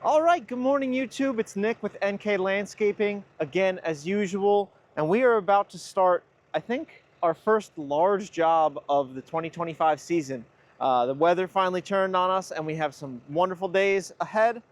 All right, good morning YouTube. It's Nick with NK Landscaping, again as usual, and we are about to start, I think, our first large job of the 2025 season. The weather finally turned on us and we have some wonderful days ahead.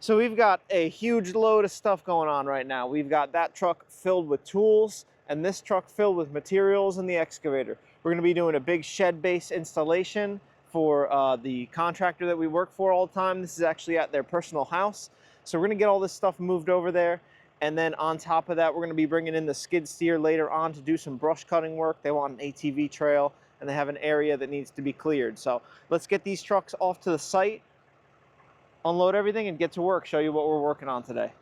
So we've got a huge load of stuff going on right now. We've got that truck filled with tools and this truck filled with materials and the excavator. We're going to be doing a big shed base installation for the contractor that we work for all the time. This is actually at their personal house. So we're going to get all this stuff moved over there. And then on top of that, we're going to be bringing in the skid steer later on to do some brush cutting work. They want an ATV trail and they have an area that needs to be cleared. So let's get these trucks off to the site, unload everything, and get to work, show you what we're working on today.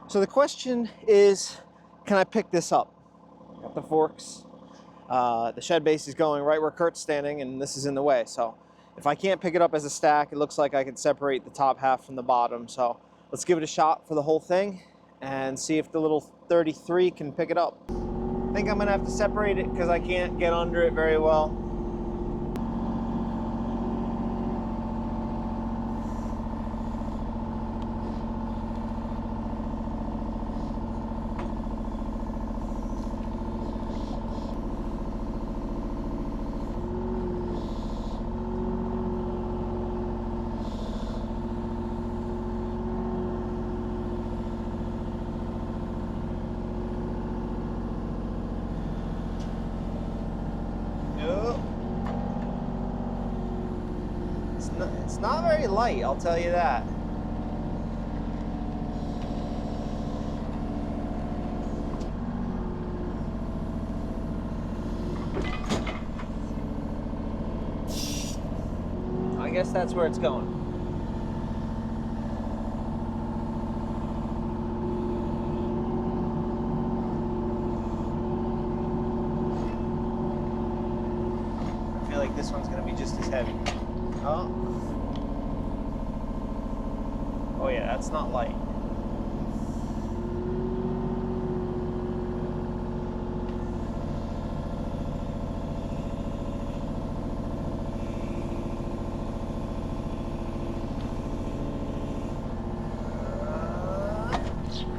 So the question is, can I pick this up? Got the forks. The shed base is going right where Kurt's standing, and this is in the way. So if I can't pick it up as a stack, it looks like I could separate the top half from the bottom. So let's give it a shot for the whole thing and see if the little 33 can pick it up. I think I'm gonna have to separate it because I can't get under it very well. It's not very light, I'll tell you that. I guess that's where it's going. I feel like this one's going to be just as heavy. Oh yeah, that's not light.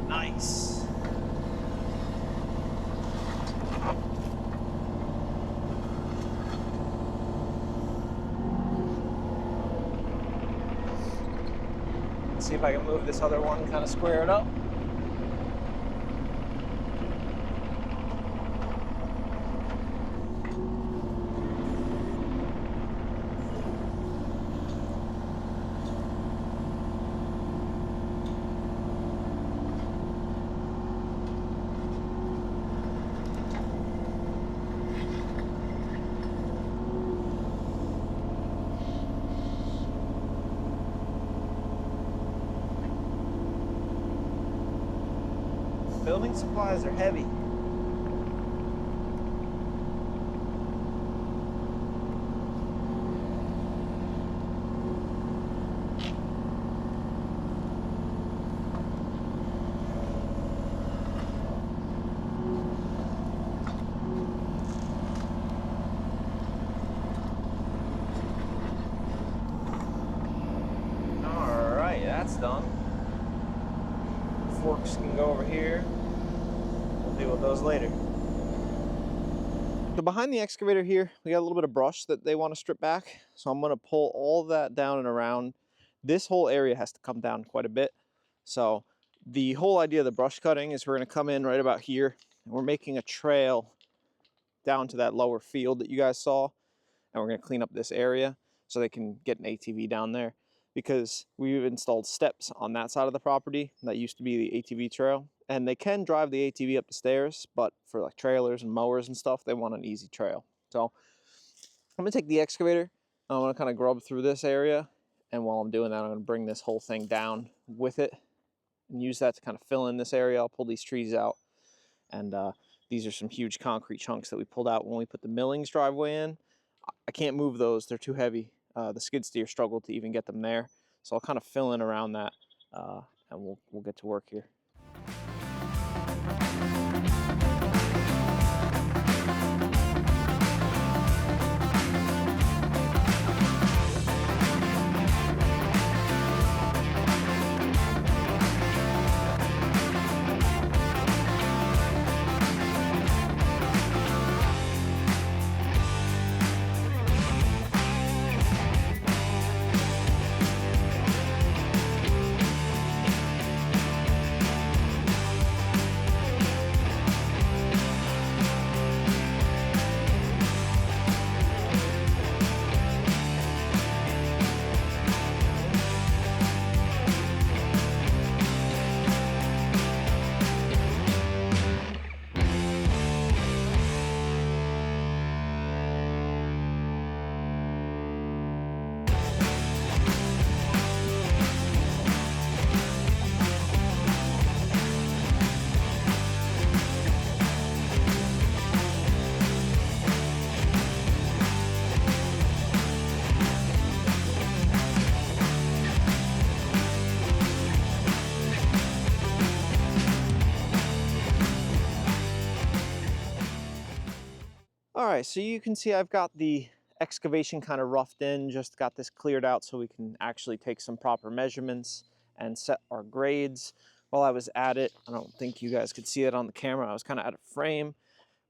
Nice. See if I can move this other one, kind of square it up. Building supplies are heavy. All right, that's done. Forks can go over here. We'll deal with those later. So behind the excavator here, we got a little bit of brush that they want to strip back. So I'm going to pull all that down and around. This whole area has to come down quite a bit. So the whole idea of the brush cutting is we're going to come in right about here, and we're making a trail down to that lower field that you guys saw. And we're going to clean up this area so they can get an ATV down there. because we've installed steps on that side of the property that used to be the ATV trail, and they can drive the ATV up the stairs, but for like trailers and mowers and stuff, they want an easy trail. So I'm gonna take the excavator, I'm gonna kind of grub through this area, and while I'm doing that, I'm gonna bring this whole thing down with it and use that to kind of fill in this area. I'll pull these trees out, and these are some huge concrete chunks that we pulled out when we put the Millings driveway in. I can't move those, they're too heavy. The skid steer struggled to even get them there, so I'll kind of fill in around that, and we'll get to work here. All right, so you can see I've got the excavation kind of roughed in, just got this cleared out so we can actually take some proper measurements and set our grades. While I was at it, I don't think you guys could see it on the camera, I was kind of out of frame,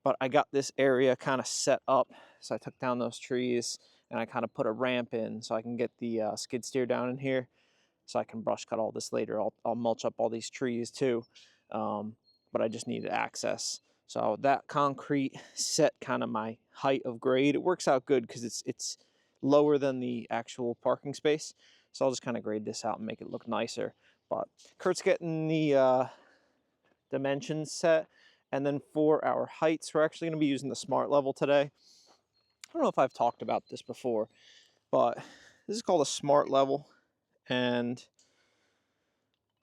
but I got this area kind of set up. So I took down those trees and I kind of put a ramp in so I can get the skid steer down in here, so I can brush cut all this later. I'll mulch up all these trees too, but I just needed access. So that concrete set kind of my height of grade. It works out good because it's lower than the actual parking space. So I'll just kind of grade this out and make it look nicer. But Kurt's getting the dimensions set. And then for our heights, we're actually going to be using the smart level today. I don't know if I've talked about this before, but this is called a smart level. And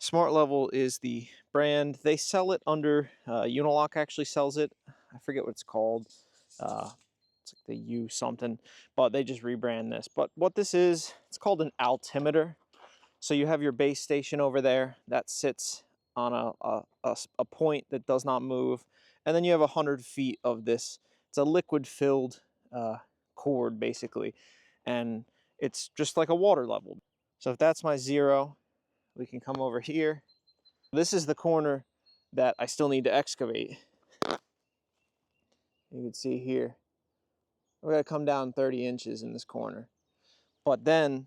Smart Level is the brand. They sell it under, Unilock actually sells it. I forget what it's called. It's like the U something, but they just rebrand this. But what this is, it's called an altimeter. So you have your base station over there that sits on a point that does not move. And then you have 100 feet of this. It's a liquid filled cord basically. And it's just like a water level. So if that's my 0, we can come over here. This is the corner that I still need to excavate. You can see here, we're gonna come down 30 inches in this corner. But then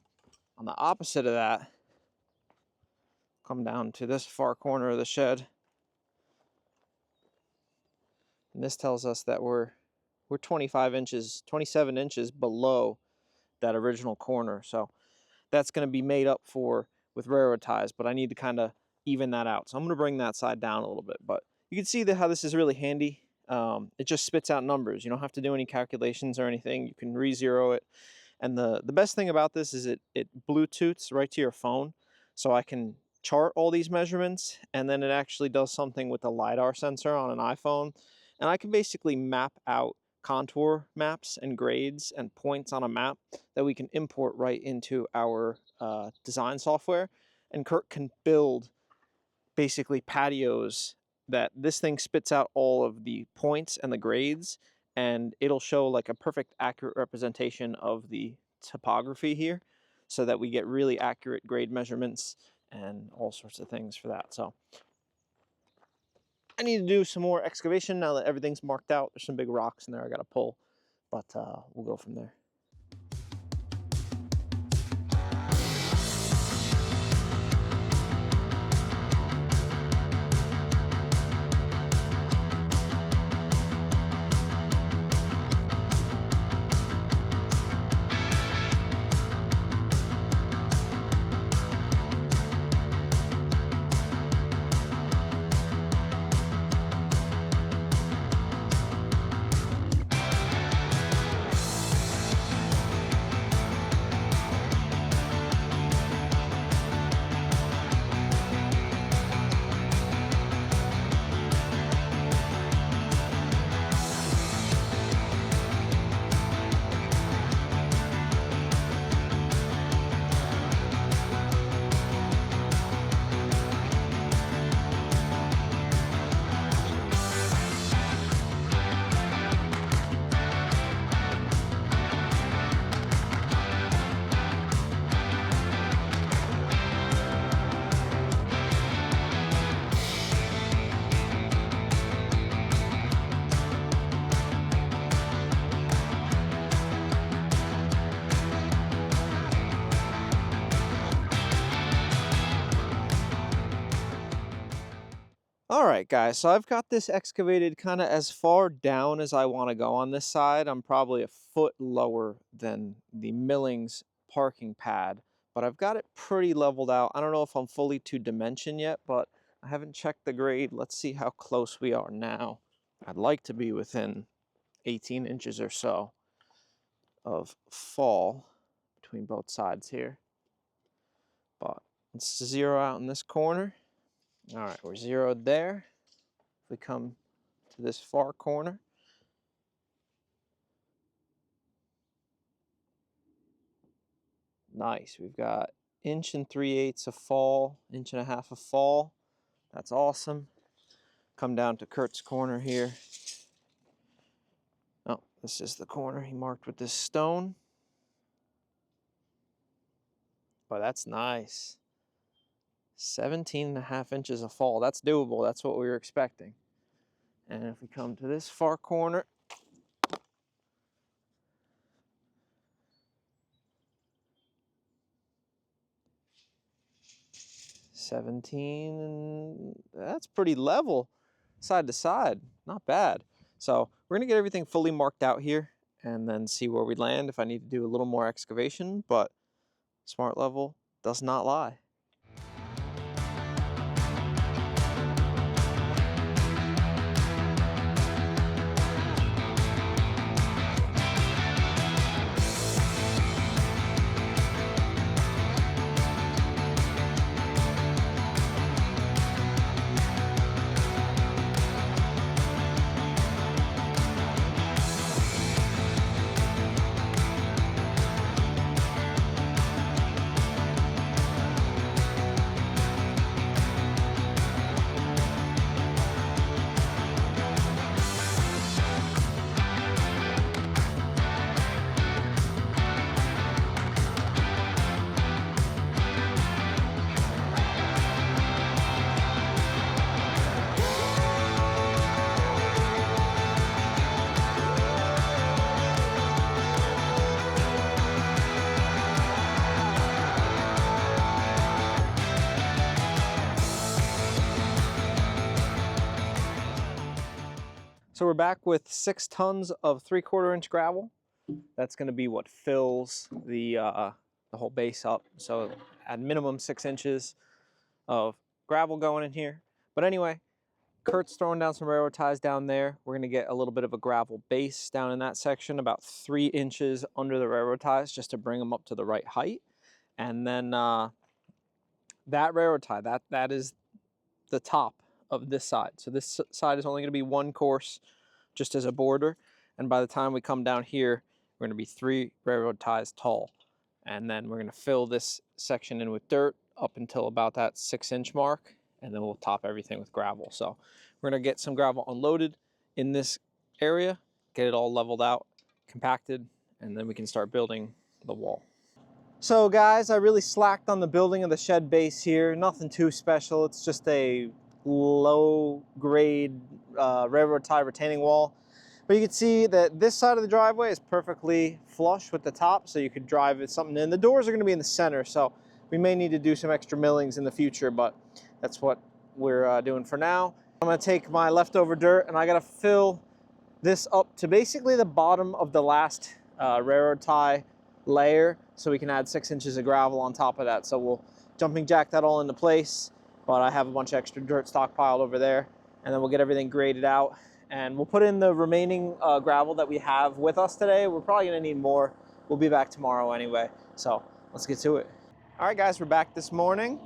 on the opposite of that, come down to this far corner of the shed. And this tells us that we're 25 inches, 27 inches below that original corner. So that's gonna be made up for with railroad ties, but I need to kind of even that out. So I'm going to bring that side down a little bit, but you can see how this is really handy. It just spits out numbers. You don't have to do any calculations or anything. You can re-zero it. And the best thing about this is it Bluetooths right to your phone. So I can chart all these measurements, and then it actually does something with the LiDAR sensor on an iPhone. And I can basically map out contour maps and grades and points on a map that we can import right into our design software. And Kurt can build basically patios that this thing spits out all of the points and the grades, and it'll show like a perfect accurate representation of the topography here, so that we get really accurate grade measurements and all sorts of things for that. So I need to do some more excavation now that everything's marked out. There's some big rocks in there I gotta pull, but we'll go from there. All right, guys, so I've got this excavated kind of as far down as I want to go on this side. I'm probably a foot lower than the millings parking pad, but I've got it pretty leveled out. I don't know if I'm fully to dimension yet, but I haven't checked the grade. Let's see how close we are now. I'd like to be within 18 inches or so of fall between both sides here, but let's zero out in this corner. All right, we're zeroed there. If we come to this far corner, nice. We've got 1 3/8 of fall, 1.5 of fall. That's awesome. Come down to Kurt's corner here. Oh, this is the corner he marked with this stone. But that's nice. 17.5 inches of fall. That's doable. That's what we were expecting. And if we come to this far corner, 17, that's pretty level side to side. Not bad. So we're gonna get everything fully marked out here and then see where we land if I need to do a little more excavation, but smart level does not lie. So we're back with 6 tons of 3/4 inch gravel. That's going to be what fills the whole base up. So at minimum 6 inches of gravel going in here. But anyway, Kurt's throwing down some railroad ties down there. We're going to get a little bit of a gravel base down in that section, about 3 inches under the railroad ties, just to bring them up to the right height. And then that railroad tie, that is the top of this side. So this side is only going to be 1 course just as a border. And by the time we come down here, we're going to be 3 railroad ties tall. And then we're going to fill this section in with dirt up until about that 6-inch mark. And then we'll top everything with gravel. So we're going to get some gravel unloaded in this area, get it all leveled out, compacted, and then we can start building the wall. So guys, I really slacked on the building of the shed base here. Nothing too special. It's just a low grade railroad tie retaining wall. But you can see that this side of the driveway is perfectly flush with the top, so you could drive something in. The doors are going to be in the center, so we may need to do some extra millings in the future, but that's what we're doing for now. I'm going to take my leftover dirt and I got to fill this up to basically the bottom of the last railroad tie layer, so we can add 6 inches of gravel on top of that. So we'll jumping jack that all into place, but I have a bunch of extra dirt stockpiled over there, and then we'll get everything graded out and we'll put in the remaining gravel that we have with us today. We're probably going to need more. We'll be back tomorrow anyway, so let's get to it. All right guys, we're back this morning.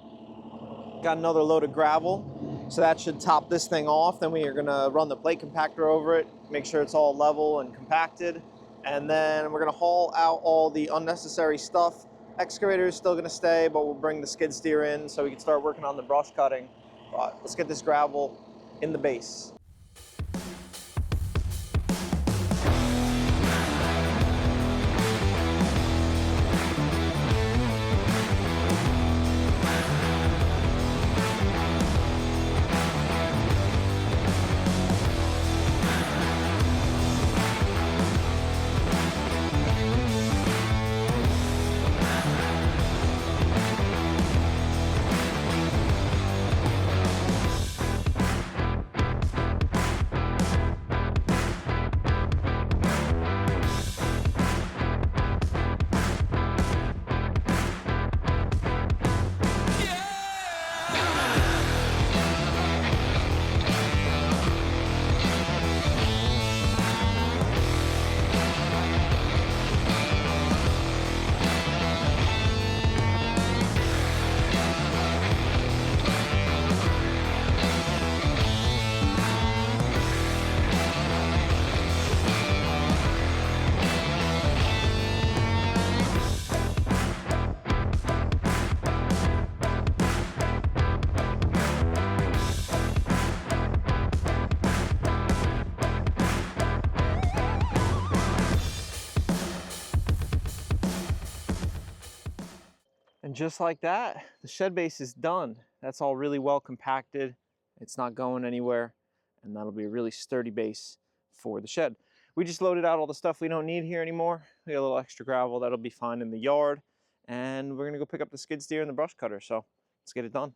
Got another load of gravel, so that should top this thing off. Then we are going to run the plate compactor over it, make sure it's all level and compacted. And then we're going to haul out all the unnecessary stuff. Excavator is still going to stay, but we'll bring the skid steer in so we can start working on the brush cutting. But let's get this gravel in the base. just like that, the shed base is done. That's all really well compacted. It's not going anywhere, and that'll be a really sturdy base for the shed. We just loaded out all the stuff we don't need here anymore. We got a little extra gravel that'll be fine in the yard, and we're gonna go pick up the skid steer and the brush cutter, so let's get it done.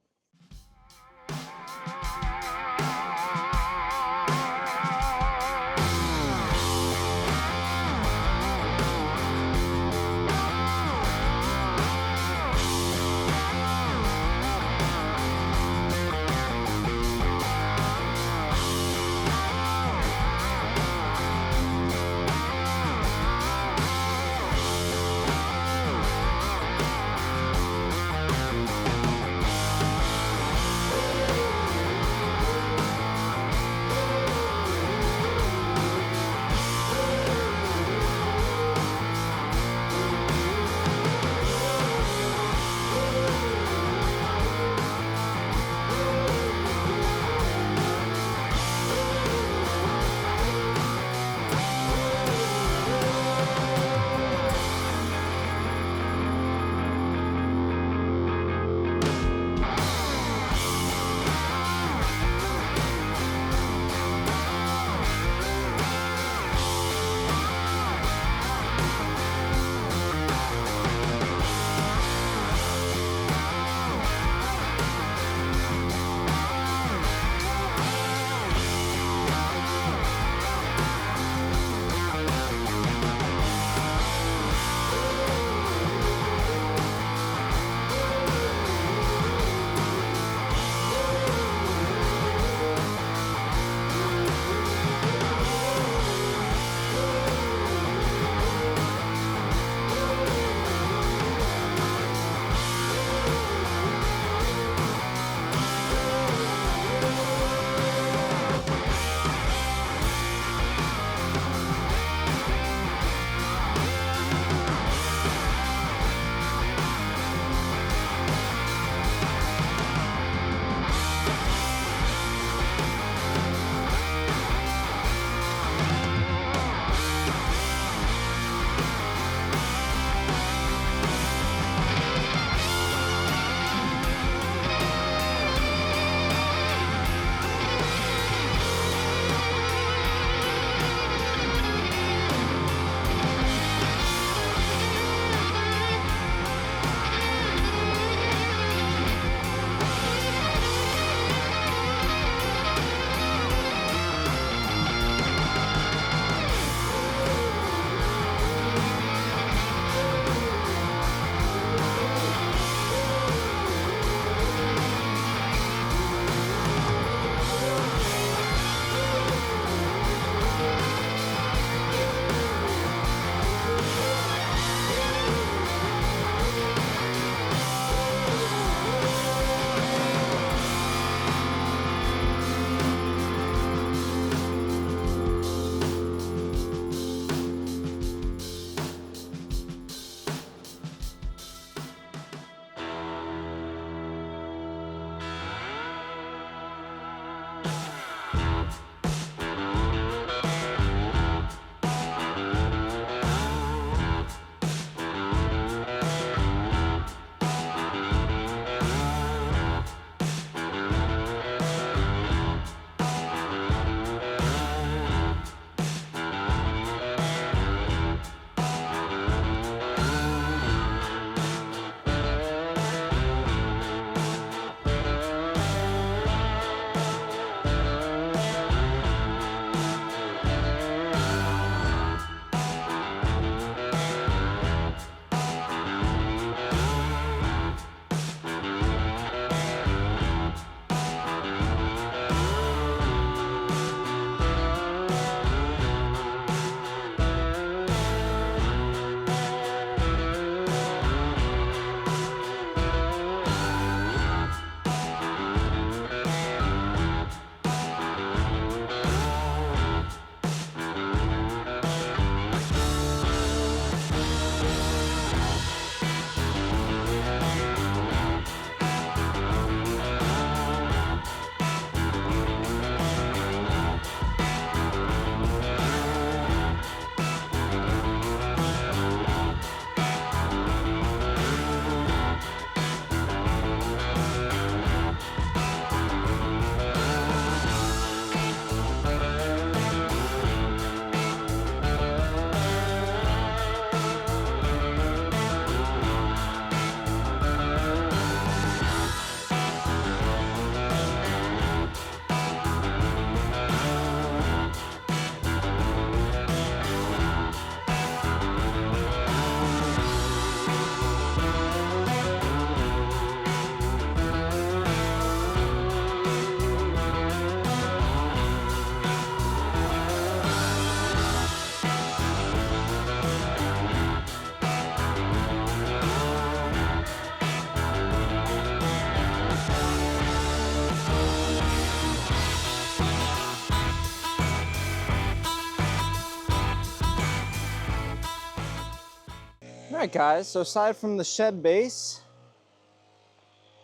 Alright guys, so aside from the shed base,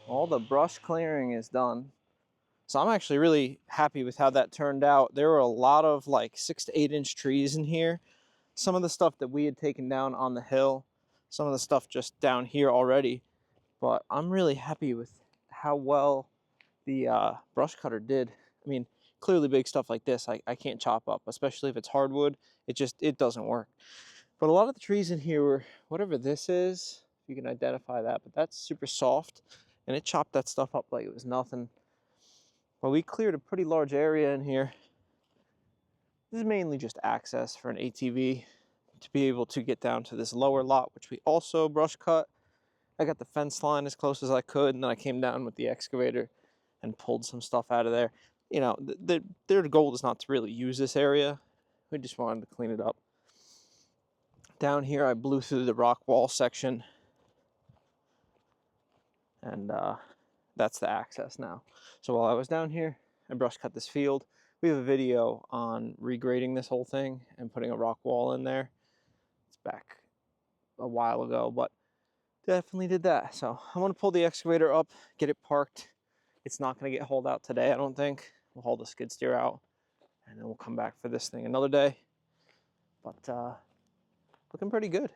all the brush clearing is done. So I'm actually really happy with how that turned out. There were a lot of like 6 to 8 inch trees in here. Some of the stuff that we had taken down on the hill, some of the stuff just down here already. But I'm really happy with how well the brush cutter did. I mean, clearly big stuff like this I can't chop up, especially if it's hardwood. It doesn't work. But a lot of the trees in here were, whatever this is, if you can identify that, but that's super soft, and it chopped that stuff up like it was nothing. Well, we cleared a pretty large area in here. This is mainly just access for an ATV to be able to get down to this lower lot, which we also brush cut. I got the fence line as close as I could, and then I came down with the excavator and pulled some stuff out of there. You know, their goal is not to really use this area. We just wanted to clean it up. Down here, I blew through the rock wall section, and that's the access now. So while I was down here, I brush cut this field. We have a video on regrading this whole thing and putting a rock wall in there. It's back a while ago, but definitely did that. So I'm gonna pull the excavator up, get it parked. It's not gonna get hauled out today, I don't think. We'll haul the skid steer out, and then we'll come back for this thing another day. But looking pretty good.